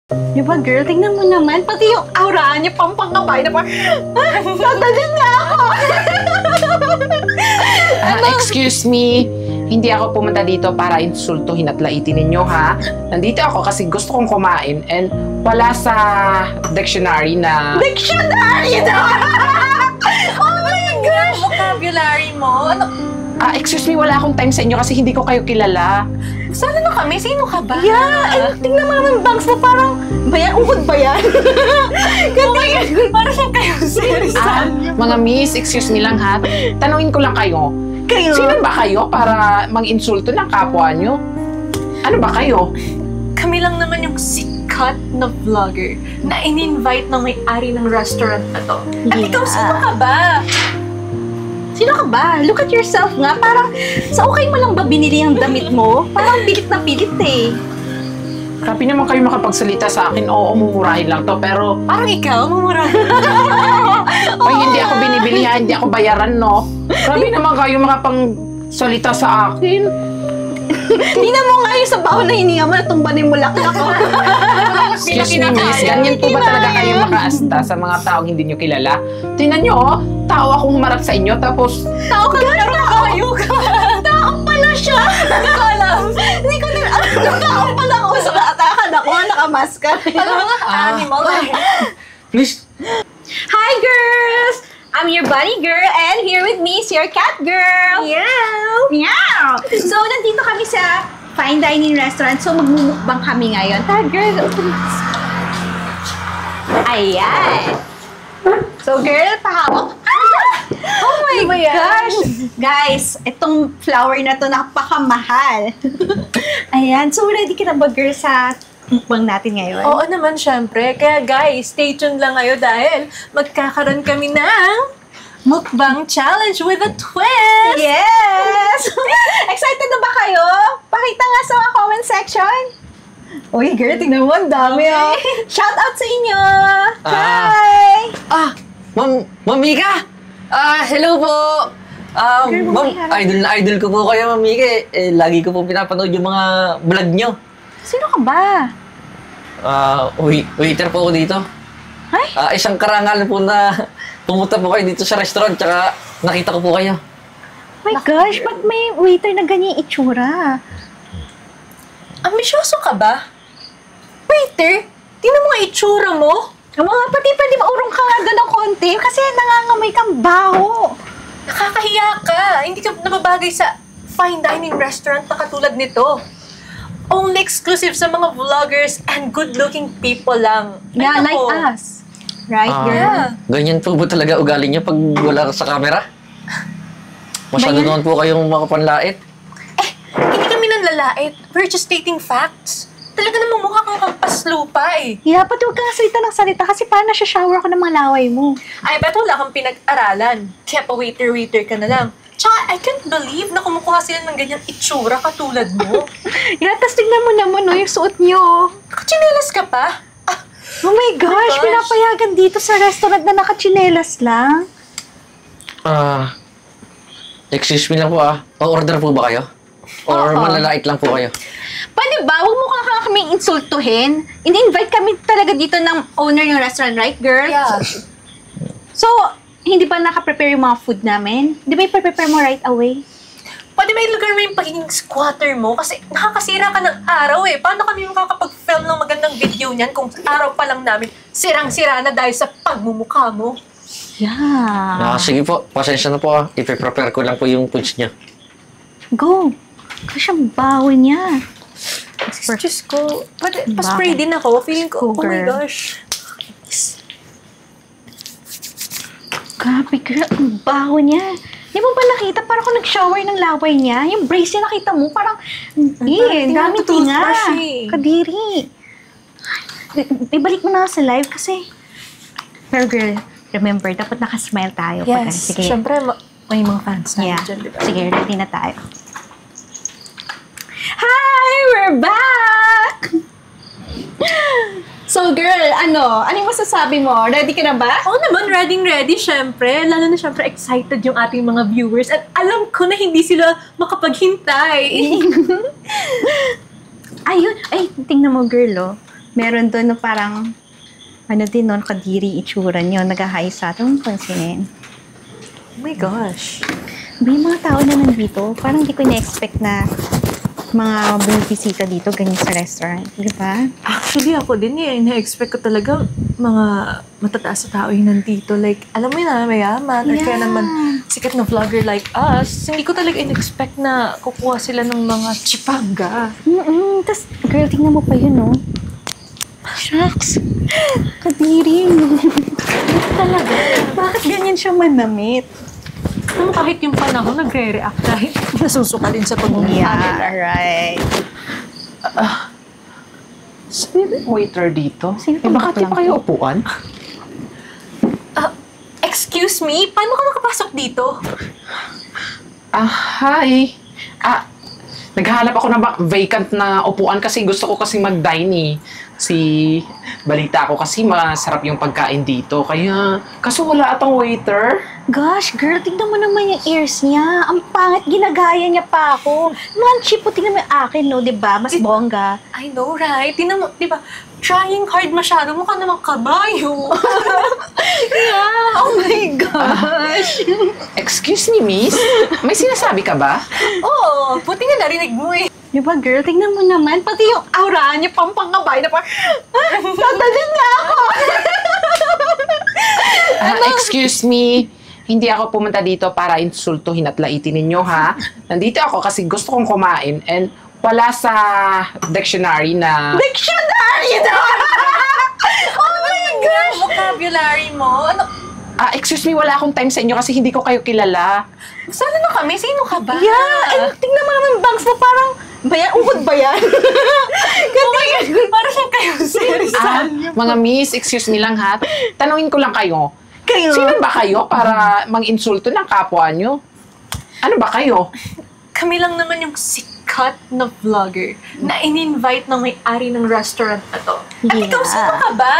Di ba, girl? Tingnan mo naman. Pati yung aura niya, pampangabay na parang, tatagan nga ako. Excuse me. Hindi ako pumunta dito para insultuhin at laitin ninyo, ha? Nandito ako kasi gusto kong kumain and wala sa dictionary na... Dictionary na! Oh my gosh! Vocabulary mo? Ano? excuse me, wala akong time sa inyo kasi hindi ko kayo kilala. Saan na kami? Sino ka ba? Yeah! And tingnan mo naman bangs na parang, uhod ba yan? Parang siyang kayo serious. Mga miss, excuse me lang, ha? Tanungin ko lang kayo. Sino ba kayo para mang-insulto ng kapwa nyo? Ano ba kayo? Kami lang naman yung sikat na vlogger na in-invite ng may-ari ng restaurant na to. At ikaw, sino ka ba? Sino ka ba? Look at yourself nga. Parang, sa okay mo lang ba binili ang damit mo? Parang pilit na pilit eh. Grabe naman kayo makapagsalita sa akin. Oo, mumurahin lang to, pero... Parang ikaw, mumurahin. Ay, hindi ako binibili, ha? Hindi ako bayaran, no? Grabe naman kayo makapagsalita sa akin. Tingnan mo nga yung sa baon na hininga mo, natumbanin mo laklak ko. Excuse me, miss. Ganyan po ba talaga kayo makaasta sa mga taong hindi nyo kilala? Tingnan nyo, oh. Tao akong humarap sa inyo, tapos... Tao ka pero nakakayo ka. Tao pala siya! Hindi ko alam. Hindi ko din alam na tao pala ako. Sa katakan ako, nakamaska. Alam mo nga, animal eh. Please. Hi, girls! I'm your bunny girl, and here with me is your cat girl. Meow! Meow! So, nandito kami sa fine dining restaurant. So, magmumukbang kami ngayon. Tara, girl. Ayan. So, girl, pahawak. Oh my gosh! Guys, itong flower na to napakamahal. Ayan. So, ready ka na ba, girl, sa mukbang natin ngayon? Oo naman, syempre. Kaya guys, stay tuned lang kayo dahil magkakaroon kami ng mukbang challenge with a twist! Yes! Excited na ba kayo? Pakita nga sa mga comment section. Uy, girl, tingnan mo, ang dami ah. Shout out sa inyo! Hi! Ma'am Mika! Hello po! Girl, Ma'am, mamaya. idol na idol ko po kayo, Ma'am Mika. Lagi ko po pinapanood yung mga vlog nyo. Sino ka ba? Waiter po ako dito. Ay? Isang karangal po na pumunta po kayo dito sa restaurant, tsaka nakita ko po kayo. Oh my gosh, ba't may waiter na ganyan itsura? Ambisyoso ka ba? Waiter, tingnan mo nga itsura mo. Mga pati pa, di ba urong ka nga doon ng konti? Kasi nangangamoy kang baho. Nakakahiya ka. Hindi ka nababagay sa fine dining restaurant na katulad nito. Only exclusive sa mga vloggers and good-looking people lang. Ay, Yeah, like nako. us. Right, girl? Yeah. Ganyan po ba talaga ugali nyo pag wala sa camera? Masyado Ganyan. naman po kayong makapanlait. Hindi kami nanlalait. We're just stating facts. Talaga namang mukha kang hampas lupa eh. Yeah, pati huwag ka nga salita ng salita kasi parang nasa-shower ako ng mga laway mo. Ay, bet wala kang pinag-aralan. Kaya pa waiter-waiter ka na lang. Tsaka, I can't believe na kumukuha sila ng ganyang itsura katulad mo. Yeah, tas tingnan mo naman, no, yung suot niyo. Nakachinelas ka pa? Oh my gosh, gosh. pinapayagan dito sa restaurant na nakachinelas lang. Excuse me lang po O-order po ba kayo? Or Oo. malalait lang po kayo? Pwede ba? Huwag mo kaming insultuhin. In-invite kami talaga dito ng owner ng restaurant, right, girl? Yeah. So, hindi ba naka-prepare yung mga food namin? Di ba i-prepare mo right away? Pwede ba ilagay mo yung pagiging squatter mo? Kasi nakakasira ka ng araw eh. Paano kami makakapag-film ng magandang video niyan kung araw pa lang namin sirang-sira na dahil sa pagmumukha mo? Yeah. Sige po, pasensya na po Ipe-prepare ko lang po yung foods nyo. Go. Kasi ang baho niya. Diyos ko. Pwede, Bakit? pa-spray din ako. Feeling ko, Go, oh my girl. gosh. Grabe, girl. Ang baho niya. Di mo ba nakita? Parang ako nag-shower ng laway niya. Yung brace niya nakita mo, parang, dami tinga. toothbrush eh. Kadiri. Ibalik mo na sa live kasi. Pero girl, remember, dapat nakasmile tayo. pag- Yes. Sige. Siyempre, may mga fans na Yeah. dyan, di ba? Sige, ready na tayo. Hi! We're back! So, girl, ano yung masasabi mo? Ready ka na ba? Oo naman, ready, syempre. Lalo na syempre excited yung ating mga viewers. At alam ko na hindi sila makapaghintay. Ayun. Ay, tingnan mo, girl, oh. meron doon na parang, ano din nun, kadiri itsura niyo, nag-hi sa atin, pansinin. Oh my gosh. May mga tao na nandito, parang hindi ko na-expect na mga bumibisita dito, ganyan sa restaurant. Di ba? Actually, ako din na-expect ko talaga mga matataas na tao yung nandito. Like, alam mo yun mayaman. Or kaya naman sikat na vlogger like us. Hindi ko talaga in-expect na kukuha sila ng mga chipanga. Tapos, girl, tingnan mo pa yun, no? Shucks! Kadiri! Talaga? Bakit ganyan siya manamit? Ano, kahit yung panahon, nagre-react kahit nasusuka din sa pagmumukha nila. right. Sino yung waiter dito? Sino Eh, bakit di pa kayo upuan? Excuse me? Paano ka nakapasok dito? Hi. Naghahanap ako ng vacant na upuan kasi gusto ko kasi mag-dine eh. Balita ko kasi masarap yung pagkain dito. Kaya, kaso wala atang waiter. Gosh, girl, tignan mo naman yung ears niya. Ang pangit, ginagaya niya pa ako. Naman, chipo, tignan mo yung akin, no? Diba? Mas bongga. I know, right? Tingnan mo, di ba? Trying hard masyado. Mukha namang kabayo. Yeah, oh my gosh. Excuse me, miss? May sinasabi ka ba? Oo, buti nga narinig mo eh. Diba, girl, tignan mo naman. Pati yung aura niya, pampangkabay na parang, tatagan niya ako. Excuse me. Hindi ako pumunta dito para insultuhin at laitin ninyo, ha? Nandito ako kasi gusto kong kumain and wala sa dictionary na... Dictionary na! Oh my gosh! Vocabulary mo? Ano? excuse me, wala akong time sa inyo kasi hindi ko kayo kilala. Sana na kami? Sino ka ba? Yeah, and tingnan mo naman yung bangs mo, parang, uhod ba yan? Parang siyang kayo serisan. Mga miss, excuse me lang ha. Tanungin ko lang kayo. Kayo? Sino ba kayo para mang-insulto ng kapwa nyo? Ano ba kayo? Kami lang naman yung sikat na vlogger na in-invite ng may-ari ng restaurant na to. At ikaw, sino ka ba?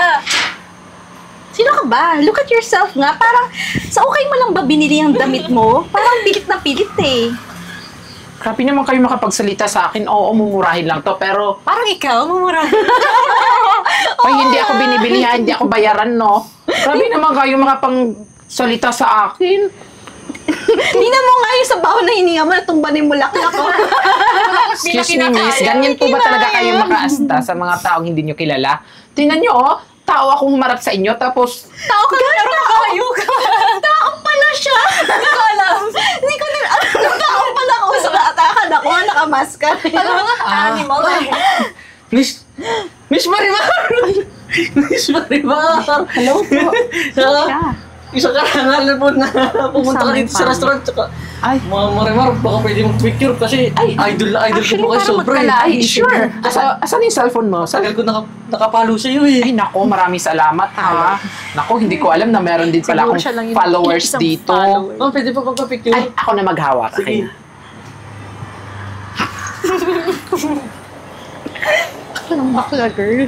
Sino ka ba? Look at yourself nga. Parang, sa okay mo lang ba binili ang damit mo? Parang pilit na pilit eh. Grabe naman kayo makapagsalita sa akin. Oo, mumurahin lang to. Pero, Parang ikaw, mumura. pag hindi ako binibili ha, hindi ako bayaran, no? Grabe naman kayo makapagsalita sa akin. Tingnan mo nga yung sa baho na hininga mo, natumba na yung mulaklak ko. Excuse me, miss. Ganyan po ba talaga kayo makaasta sa mga taong hindi nyo kilala? Tingnan nyo, oh. Tao akong humarap sa inyo, tapos... Tao ka, pero kayo ka. Tao pala siya! Hindi ko alam. Hindi ko din alam na tao pala ako. So, atakan ako, nakamaska. Alam mo nga, animal. Miss Marimar! Miss Marimar! Hello po. Isa ka na po na pumunta ka dito sa restaurant. Tsaka, Ay. mga Marimar, baka pwede mag-picture kasi idol na idol ko po kayo sobra. Ay, sure. Asan yung cellphone mo? Tagal ko nakapalo sa iyo eh. Ay, nako, maraming salamat, ha? Nako, hindi ko alam na meron din pala Siguro akong siya lang yung followers isang dito. follower. Oh, pwede pa pagpa-picture? Ay, ako na maghawak. Sige. Anong bakla, girl?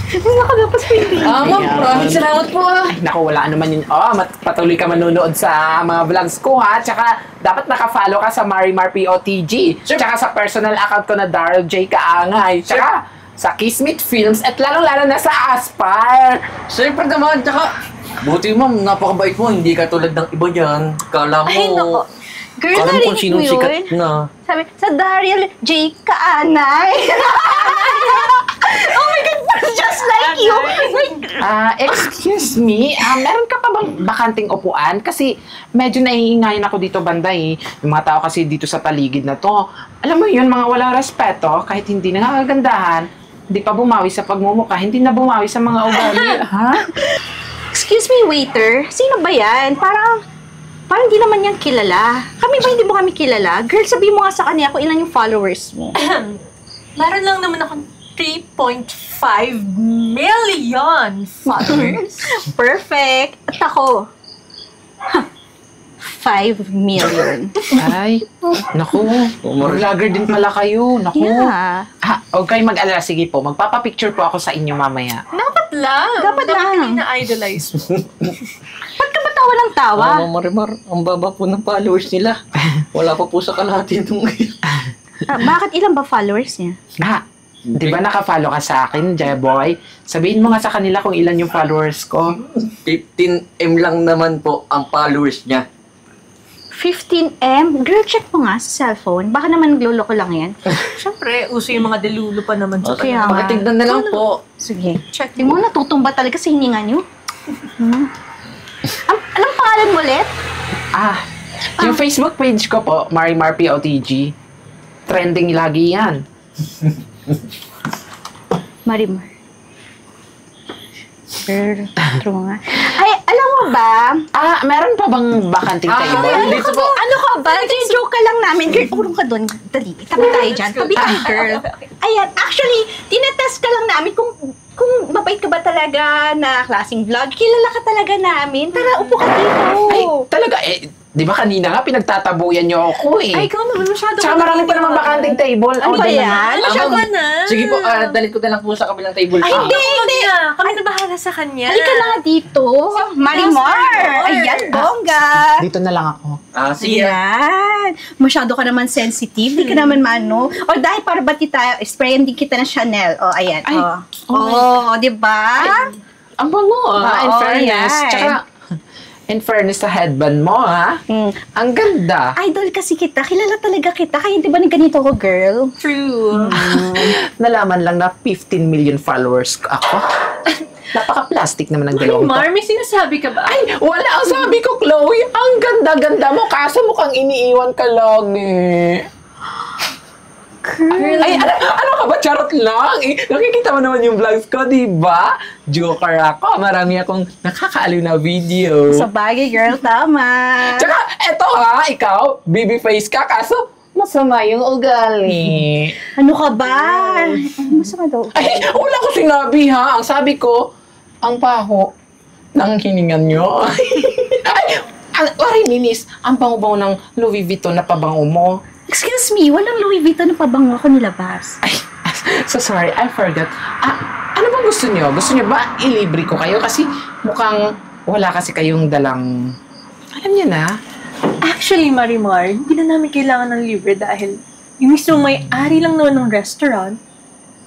Nakalapas ko yung Ma'am, maraming salamat po ah. Ay, naku, wala naman yun. Oh, patuloy ka manonood sa mga vlogs ko, ha? Tsaka, dapat nakafollow ka sa Marimar POTG. Sure. Tsaka sa personal account ko na Daryl J. Kaangay. Tsaka, sa Kismet Films at lalong-lalo na sa Aspire. Siyempre naman, tsaka, buti ma'am, napakabait mo. Hindi ka tulad ng iba dyan. Kala mo, Ay, nako. Girl, kala mo kung narinig mo sinong yun? sikat na. Sabi, sa Daryl J. Kaanay. Oh my God, just like you. Excuse me, meron ka pa bang bakanting upuan? Kasi medyo naiingayin ako dito banda eh. Yung mga tao kasi dito sa paligid na to. Alam mo yun, mga walang respeto, kahit hindi nangangagandahan, hindi pa bumawi sa pagmumukha, hindi na bumawi sa mga ugali. Ha? Excuse me, waiter. Sino ba yan? Parang hindi naman yan kilala. Kami ba hindi mo kami kilala? Girl, sabihin mo nga sa kanya kung ilan yung followers mo. Meron lang naman akong 3.5 million followers. Perfect. At ako, 5 million. Ay, naku, vlogger din pala kayo. Naku. Yeah. Huwag kayong mag-alala. Sige po, magpapapicture po ako sa inyo mamaya. Dapat lang. Dapat lang. hindi na-idolize mo. Ba't ka ba tawa ng tawa? Ma'am Marimar, ang baba po ng followers nila. Wala pa po sa kalahati nung Bakit ilan ba followers niya? Di ba naka-follow ka sa akin, Jeboy? Sabihin mo nga sa kanila kung ilan yung followers ko. 15M lang naman po ang followers niya. 15M? Girl, check mo nga sa cellphone. Baka naman nagluloko lang yan. Siyempre, uso yung mga delulo pa naman sa Kaya nga. Pakitignan na lang po. Sige. Check. Tingnan mo, natutumba talaga sa hininga niyo. Anong pangalan mo ulit? Yung Facebook page ko po, Marimar POTG. Trending lagi yan. Marimar. Girl, true nga. Ay, alam mo ba? Meron pa bang bakanting table? Dito po. Ano ka ba? Joke ka lang namin. Girl, urong ka doon. Dali, tabi tayo dyan. Tabi tayo, girl. Ayan, actually, tinetest ka lang namin kung mabait ka ba talaga na klaseng vlog. Kilala ka talaga namin. Tara, upo ka dito. Ay, talaga di ba kanina nga pinagtatabuyan niyo ako eh. Ay, ikaw naman masyado. Tsaka marami pa naman bakanting table. Ano ba yan? Masyado Ma'am, na. Sige po, dalit ko na lang po sa kabilang table. Ay, hindi. Kami na bahala sa kanya. Halika na nga dito. Marimar. Ayan, bongga. Dito na lang ako. Sige. Ayan. Masyado ka naman sensitive. Di ka naman mano. O dahil para ba kita, sprayan din kita ng Chanel. O, ayan. Ay, di ba? Ang bango in Oo, fairness. yan. Tsaka, in fairness sa headband mo ang ganda. Idol kasi kita. Kilala talaga kita. Kaya di ba na ganito ko, girl? True. Nalaman lang na 15 million followers ako. Napaka-plastic naman ng dalawang to. Mar, may sinasabi ka ba? Ay, wala ang sabi ko, Chloe. Ang ganda-ganda mo. Kaso mukhang iniiwan ka lagi. Ay, ano ka ba? Charot lang. Nakikita mo naman yung vlogs ko, di ba? Joker ako. Marami akong nakakaaliw na video. Sa bagay, girl. Tama. Tsaka, eto ikaw, baby face ka, kaso masama yung ugali. Ano ka ba? Masama daw. Ay, wala ko sinabi Ang sabi ko, ang paho ng hiningan nyo. Ay, Minis, ang bango-bango ng Louis Vuitton na pabango mo. Excuse me, walang Louis Vuitton na pabango ako nilabas. Ay, so sorry, I forgot. Ano bang gusto nyo? Gusto nyo ba ilibre ko kayo? Kasi mukhang wala kasi kayong dalang... Alam nyo na. Actually, Marimar, hindi na namin kailangan ng libre dahil yung mismo may-ari lang naman ng restaurant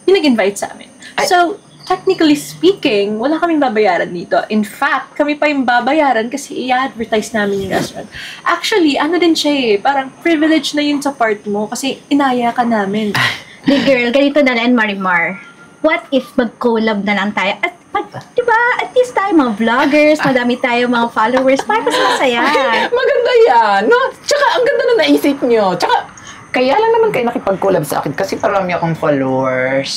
yung nag-invite sa amin. So, technically speaking, wala kaming babayaran dito. In fact, kami pa yung babayaran kasi i-advertise namin yung restaurant. Actually, ano din siya parang privilege na yun sa part mo kasi inaya ka namin. The girl, ganito na lang, Marimar. What if mag-collab na lang tayo? At, diba, at least tayo mga vloggers, madami tayo mga followers, para mas masaya. Maganda yan, no? Tsaka, ang ganda na naisip nyo. Tsaka, kaya lang naman kayo nakipag-collab sa akin kasi parami akong followers.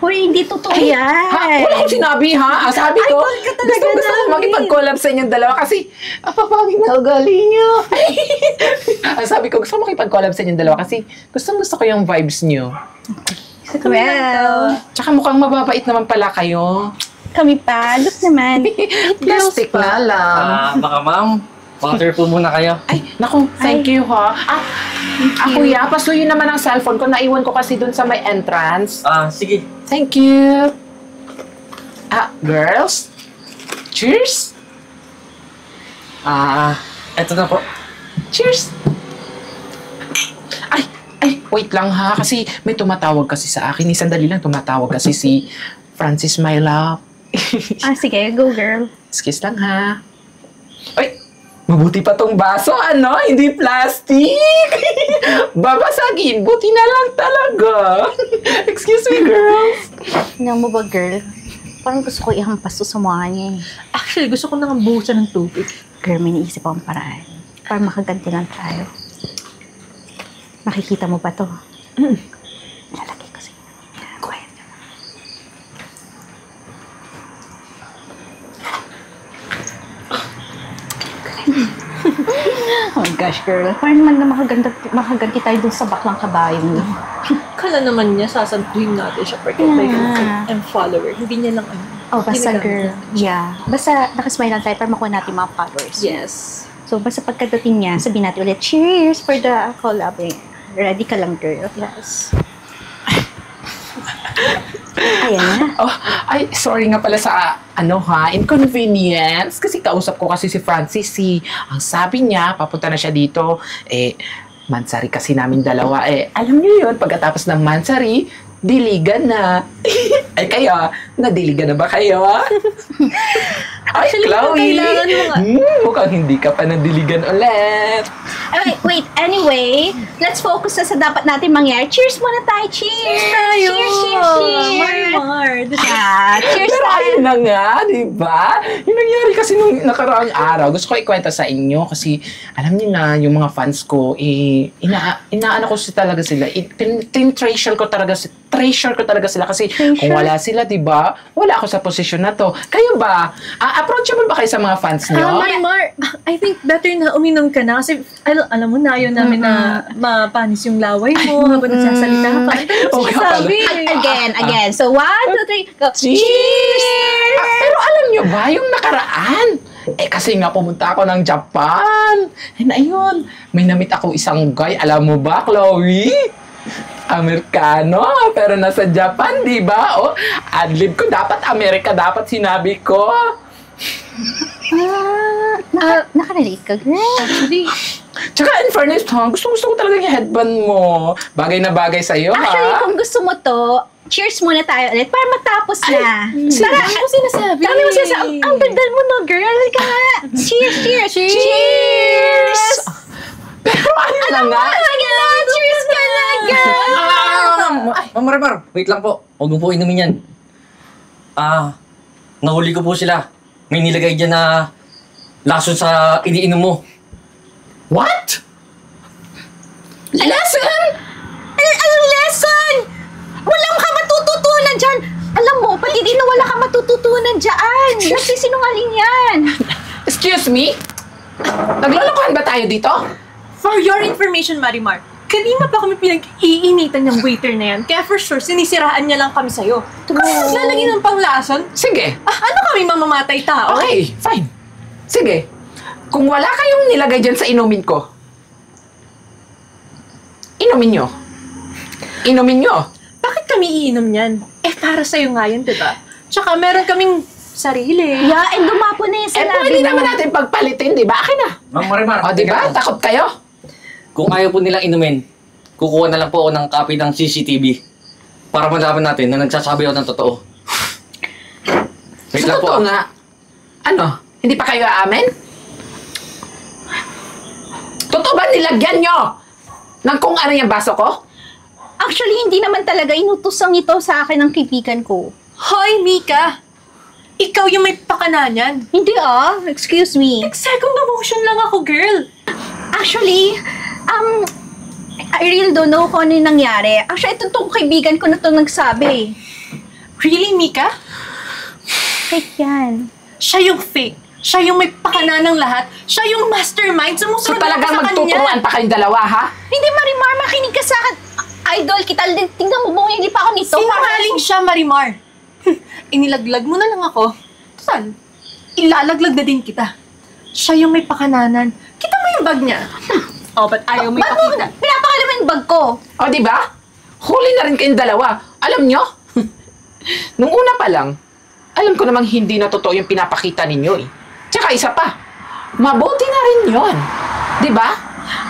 Uy, hindi totoo yan. Wala akong sinabi, Ang sabi ko, gusto ko makipag-collab sa inyong dalawa kasi papagin na ugali nyo. Ang sabi ko, gusto ko makipag-collab sa inyong dalawa kasi gusto ko yung vibes nyo. Well, Tsaka mukhang mababait naman pala kayo. kami pa. Look naman. Plastic na lang. Baka ma'am, water po muna kayo. Ay, naku, thank you Kuya, pasuyin naman ang cellphone ko. Naiwan ko kasi dun sa may entrance. Sige. Thank you. Girls? Cheers? Eto na po. Cheers! Ay, wait lang kasi may tumatawag kasi sa akin. Sandali lang, tumatawag kasi si Francis, my love. Sige, go girl. Excuse lang Ay, mabuti pa tong baso, Hindi plastic! Babasagin, buti na lang talaga. Excuse me, girls. Tingnan mo ba, girl? Parang gusto ko ihampas to sa mukha niya. Actually, gusto ko nang buhusan ng tubig. Girl, may naisip akong paraan. Para makaganti lang tayo. Nakikita mo ba to? Lalagay ko sa inyo. Quiet ka na. Oh my gosh, girl. Parang naman na makaganti tayo dun sa baklang kabayo niyo. Kala naman niya, sasantuhin natin siya for like and follower. Hindi niya lang Oh, basta ginagamit girl. niya. Yeah. Basta nakasmile lang tayo para makuha natin mga followers. Yes. So, basta pagkadating niya, sabihin natin ulit, cheers for the collab. Ready ka lang, girl. Yes. Ayan na. Ay, sorry nga pala sa, inconvenience. Kasi kausap ko kasi si Francis, ang sabi niya, papunta na siya dito, Mansari kasi namin dalawa, alam niyo yun, pagkatapos ng Mansari, diligan na. Ay kayo, nadiligan na ba kayo? Ay, Actually, Chloe! kailangan mo nga. Mukhang hindi ka pa nadiligan ulit. Wait, anyway, let's focus na sa dapat natin mangyari. Cheers muna tayo, cheers! Tayo! Cheers! Marimar! Cheers Pero tayo! ayun na nga, di ba? Yung nangyari kasi nung nakaraang araw, gusto ko ikwenta sa inyo kasi alam niyo na, yung mga fans ko, inaano ko talaga sila. Treasure ko talaga sila kasi kung wala sila, di ba? Wala ako sa posisyon na to. Kayo ba? Approachable ba kayo sa mga fans niyo? Marimar, I think better na uminom ka na kasi alam mo na, ayaw namin na mapanis yung laway mo habang nagsasalita ka. Okay, Sabi. Again. So, 1, 2, 3, go. Cheers! Pero alam nyo ba, yung nakaraan, kasi nga pumunta ako ng Japan. And ayun, may namit ako isang guy. Alam mo ba, Chloe? Amerikano, pero nasa Japan, di ba? Oh, adlib ko, dapat Amerika, dapat sinabi ko. Nakarelate ka, girl. Actually, Tsaka in fairness, gusto ko talaga yung headband mo. Bagay na bagay sa'yo, Actually, ha? kung gusto mo to, cheers muna tayo ulit para matapos na. tara, ano mo sinasabi? Dami mo sinasabi. Ang gandal mo, no, girl. Halika nga. Cheers, cheers. Cheers! Pero ano na nga? Cheers ka na, girl. Ma'am Marimar, wait lang po. Huwag mo po inumin yan. Nahuli ko po sila. May nilagay dyan na lason sa iniinom mo. What? Lesson? Anong lesson? Walang ka matututunan dyan. Alam mo, pati din na wala ka matututunan dyan. Nagsisinungaling yan. Excuse me? Naglolokohan ba tayo dito? For your information, Marimar, kanina pa kami pinag-iinitan ng waiter na yan. Kaya for sure, sinisiraan niya lang kami sa'yo. Lalagyan ng panglason? Sige. Ano kami mamamatay tao? Okay, fine. Sige. Kung wala kayong nilagay dyan sa inumin ko, inumin nyo. Inumin nyo. Bakit kami iinom yan? Para sa'yo nga yan, diba? Tsaka meron kaming sarili. Yeah, and dumapo na yung Pwede naman natin pagpalitin, di ba? Akin na. Ma'am Marimar, O, di ba? Takot kayo? kung ayaw po nilang inumin, kukuha na lang po ako ng copy ng CCTV para malaman natin na nagsasabi ako ng totoo. Wait Sa lang po. totoo nga, ano? Hindi pa kayo aamin? Totoo ba nilagyan nyo ng kung ano yung baso ko? Actually, hindi naman talaga inutosang ito sa akin ng kaibigan ko. Hoy, Mika! Ikaw yung may pakananan. Hindi excuse me. Second emotion lang ako, girl. Actually, I really don't know kung ano yung nangyari. Actually, itong kaibigan ko na ito nagsabi. Really, Mika? Fake yan. Siya yung fake. Siya yung may pakananang lahat. Siya yung mastermind. So Sumusunod lang talagang ka sa kanya. magtuturuan pa kayong dalawa, ha? Hindi, Marimar, makinig ka sa akin. Idol kita. Tingnan mo, bumili pa ako nito. Sinungaling siya, Marimar. Inilaglag mo na lang ako. Total, ilalaglag na din kita. Siya yung may pakananan. Kita mo yung bag niya. Ba't ayaw mo Ba't mo ipakita? pinapakalaman yung bag ko? O, di ba? Huli na rin kayong dalawa. Alam nyo? Nung una pa lang, alam ko namang hindi na totoo yung pinapakita ninyo eh. Tsaka isa pa, mabuti na rin yon. Di ba?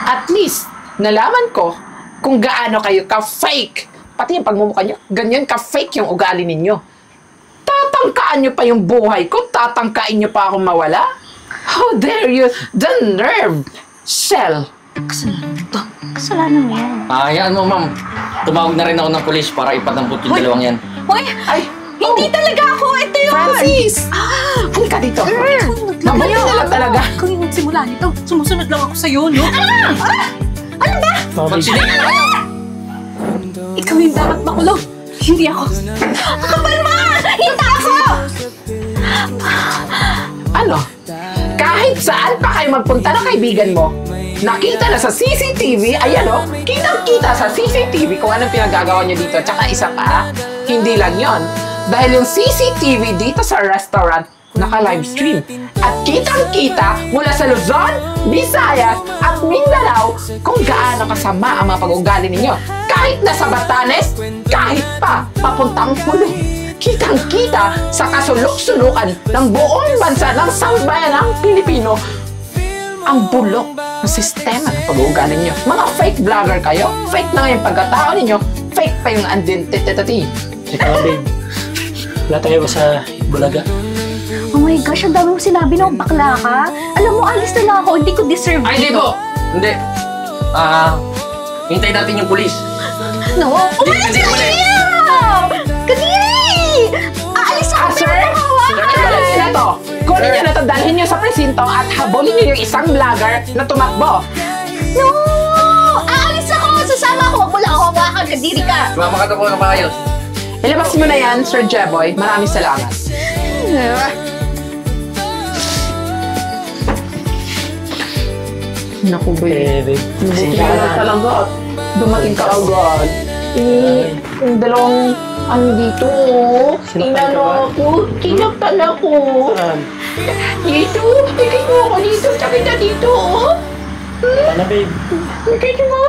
At least, nalaman ko kung gaano kayo ka-fake. Pati yung pagmumukha nyo, ganyan ka-fake yung ugali ninyo. Tatangkaan nyo pa yung buhay ko, tatangkain nyo pa akong mawala? How dare you? The nerve! Shell! Kasalanan mo yan. Hayaan mo, ma'am. Tumawag na rin ako ng polis para ipadampot yung dalawang yan. Hoy, Ay! hindi talaga ako. Ito yun. Francis! Halika dito. Mabuti na lang talaga. Ikaw yung nagsimula nito. Sumusunod lang ako sa'yo, no? Ano ba? Magsinigil na kayo! Ikaw yung dapat makulong. Hindi ako. Kapal mo! Hindi ako! Ano? Kahit saan pa kayo magpunta ng kaibigan mo, nakita na sa CCTV, ayan o, kitang-kita sa CCTV kung anong pinagagawa niyo dito. Tsaka isa pa, hindi lang yon. Dahil yung CCTV dito sa restaurant, naka-livestream. At kitang-kita mula sa Luzon, Visayas, at Mindanao kung gaano kasama ang mga pag-ugali ninyo. Kahit nasa Batanes, kahit pa papuntang Pulo. Kitang-kita sa kasulok-sulukan ng buong bansa ng sambayan ng Pilipino ang bulok ng sistema ng pag-uugali ninyo. Mga fake vlogger kayo, fake na nga yung pagkatao ninyo, fake pa yung identity. Teka nga, babe. Wala tayo ba sa Bulaga? Oh my gosh, ang dami mo sinabi na bakla ka. Alam mo, alis na lang ako. Hindi ko deserve Ay, hindi po! Hindi. Hintayin natin yung pulis. No? Umalis Hindi, na umalis. siya! Kadiri! Aalis ako! Sir? Kunin niyo na to. Kunin niyo na to, dalhin niyo sa presinto at habulin niyo yung isang vlogger na tumakbo. No! Aalis ako! Sasama ako! Wag mo lang ako hawakan! Kadiri ka! Sumama ka na po ng maayos. Ilabas mo na yan, Sir Jeboy. Maraming salamat. Naku, babe. Babe. Buti na talaga. Dumating ka agad. Yung dalawang dito. Sinaktan ka ba? Ako. Sinaktan ako. Saan? Dito. Ikit mo ako dito. Sakit na dito. Ano, babe? Ikit mo.